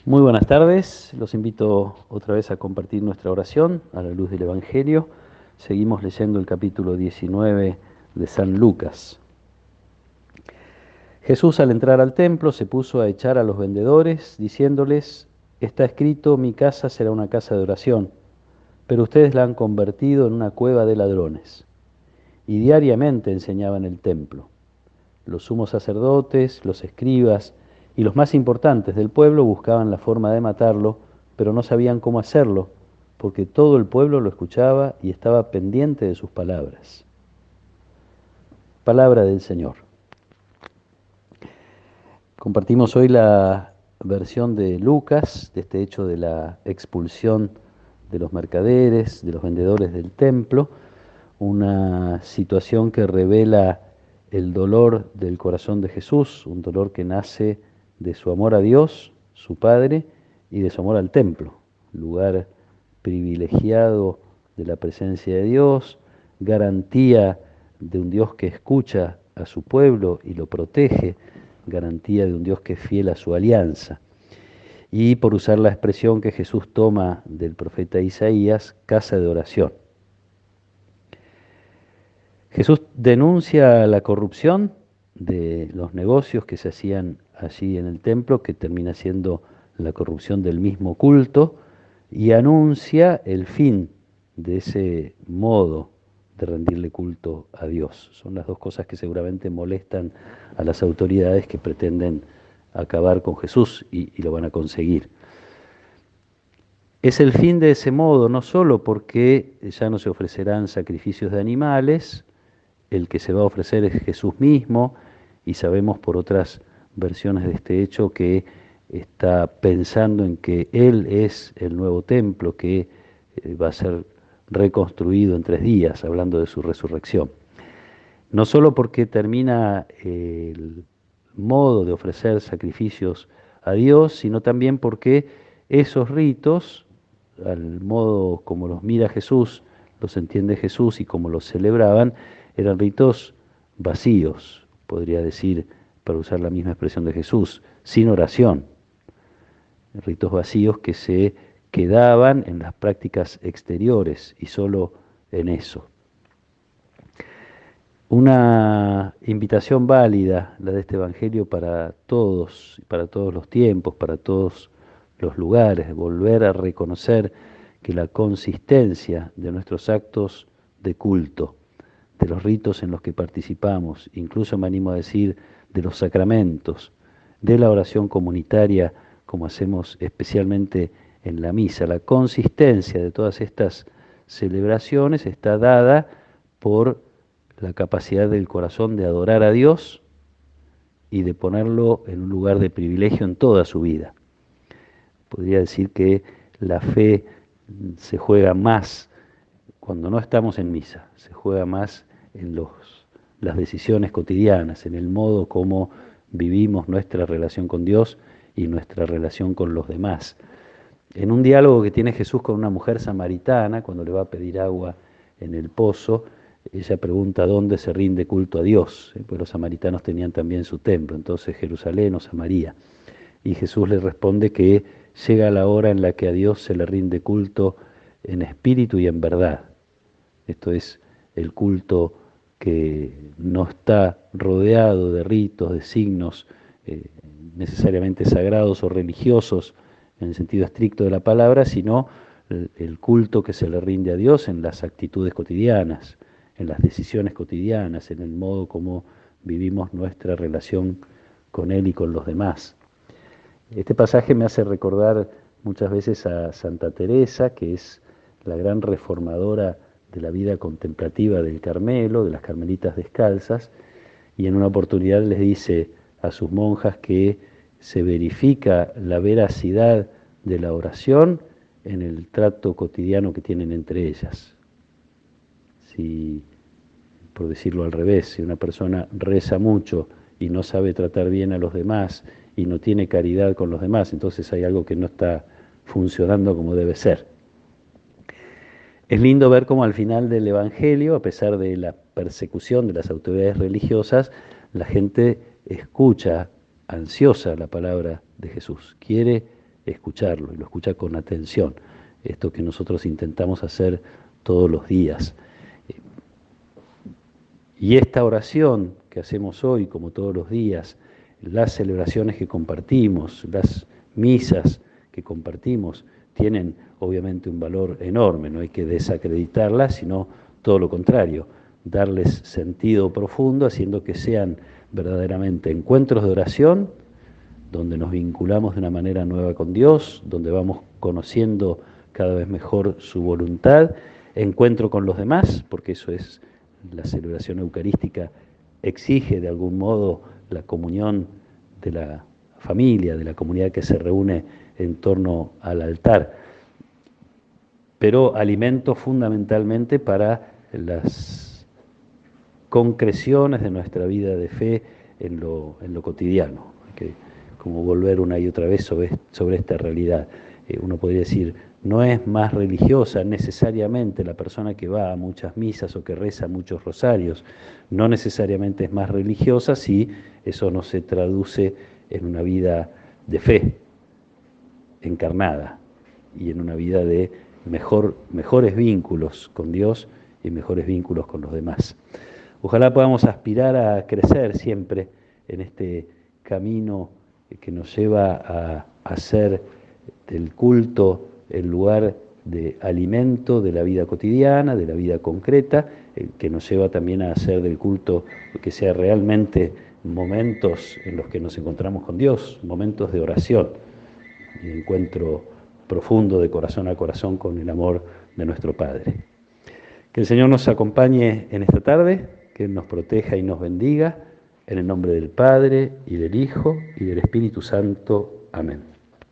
Muy buenas tardes, los invito otra vez a compartir nuestra oración a la luz del Evangelio. Seguimos leyendo el capítulo 19 de San Lucas. Jesús al entrar al templo se puso a echar a los vendedores, diciéndoles, está escrito, mi casa será una casa de oración, pero ustedes la han convertido en una cueva de ladrones. Y diariamente enseñaba en el templo. Los sumos sacerdotes, los escribas y los más importantes del pueblo buscaban la forma de matarlo, pero no sabían cómo hacerlo, porque todo el pueblo lo escuchaba y estaba pendiente de sus palabras. Palabra del Señor. Compartimos hoy la versión de Lucas, de este hecho de la expulsión de los mercaderes, de los vendedores del templo, una situación que revela el dolor del corazón de Jesús, un dolor que nace de su amor a Dios, su Padre, y de su amor al templo, lugar privilegiado de la presencia de Dios, garantía de un Dios que escucha a su pueblo y lo protege, garantía de un Dios que es fiel a su alianza. Y por usar la expresión que Jesús toma del profeta Isaías, casa de oración. Jesús denuncia la corrupción de los negocios que se hacían allí en el templo, que termina siendo la corrupción del mismo culto, y anuncia el fin de ese modo de rendirle culto a Dios. Son las dos cosas que seguramente molestan a las autoridades que pretenden acabar con Jesús y lo van a conseguir. Es el fin de ese modo, no solo porque ya no se ofrecerán sacrificios de animales, el que se va a ofrecer es Jesús mismo, y sabemos por otras versiones de este hecho que está pensando en que Él es el nuevo templo que va a ser reconstruido en 3 días, hablando de su resurrección. No solo porque termina el modo de ofrecer sacrificios a Dios, sino también porque esos ritos, al modo como los mira Jesús, los entiende Jesús y como los celebraban, eran ritos vacíos, podría decir, para usar la misma expresión de Jesús, sin oración. Ritos vacíos que se quedaban en las prácticas exteriores y solo en eso. Una invitación válida, la de este Evangelio, para todos los tiempos, para todos los lugares, volver a reconocer que la consistencia de nuestros actos de culto, de los ritos en los que participamos, incluso me animo a decir de los sacramentos, de la oración comunitaria, como hacemos especialmente en la misa, la consistencia de todas estas celebraciones está dada por la capacidad del corazón de adorar a Dios y de ponerlo en un lugar de privilegio en toda su vida. Podría decir que la fe se juega más cuando no estamos en misa, se juega más en las decisiones cotidianas, en el modo como vivimos nuestra relación con Dios y nuestra relación con los demás. En un diálogo que tiene Jesús con una mujer samaritana, cuando le va a pedir agua en el pozo, ella pregunta dónde se rinde culto a Dios, pues los samaritanos tenían también su templo, entonces Jerusalén o Samaria. Y Jesús le responde que llega la hora en la que a Dios se le rinde culto en espíritu y en verdad. Esto es el culto que no está rodeado de ritos, de signos necesariamente sagrados o religiosos en el sentido estricto de la palabra, sino el culto que se le rinde a Dios en las actitudes cotidianas, en las decisiones cotidianas, en el modo como vivimos nuestra relación con Él y con los demás. Este pasaje me hace recordar muchas veces a Santa Teresa, que es la gran reformadora de la vida contemplativa del Carmelo, de las carmelitas descalzas, y en una oportunidad les dice a sus monjas que se verifica la veracidad de la oración en el trato cotidiano que tienen entre ellas. Si, por decirlo al revés, si una persona reza mucho y no sabe tratar bien a los demás y no tiene caridad con los demás, entonces hay algo que no está funcionando como debe ser. Es lindo ver cómo al final del Evangelio, a pesar de la persecución de las autoridades religiosas, la gente escucha ansiosa la palabra de Jesús, quiere escucharlo, y lo escucha con atención. Esto que nosotros intentamos hacer todos los días. Y esta oración que hacemos hoy, como todos los días, las celebraciones que compartimos, las misas que compartimos, tienen obviamente un valor enorme, no hay que desacreditarlas, sino todo lo contrario, darles sentido profundo, haciendo que sean verdaderamente encuentros de oración, donde nos vinculamos de una manera nueva con Dios, donde vamos conociendo cada vez mejor su voluntad, encuentro con los demás, porque eso es la celebración eucarística, exige de algún modo la comunión de la familia, de la comunidad que se reúne en torno al altar, pero alimento fundamentalmente para las concreciones de nuestra vida de fe en lo cotidiano, que como volver una y otra vez sobre esta realidad. Uno podría decir, no es más religiosa necesariamente la persona que va a muchas misas o que reza muchos rosarios, no necesariamente es más religiosa si eso no se traduce en una vida de fe encarnada y en una vida de mejores vínculos con Dios y mejores vínculos con los demás. Ojalá podamos aspirar a crecer siempre en este camino que nos lleva a hacer del culto el lugar de alimento de la vida cotidiana, de la vida concreta, que nos lleva también a hacer del culto que sea realmente momentos en los que nos encontramos con Dios, momentos de oración, y encuentro profundo de corazón a corazón con el amor de nuestro Padre. Que el Señor nos acompañe en esta tarde, que nos proteja y nos bendiga, en el nombre del Padre, y del Hijo, y del Espíritu Santo. Amén.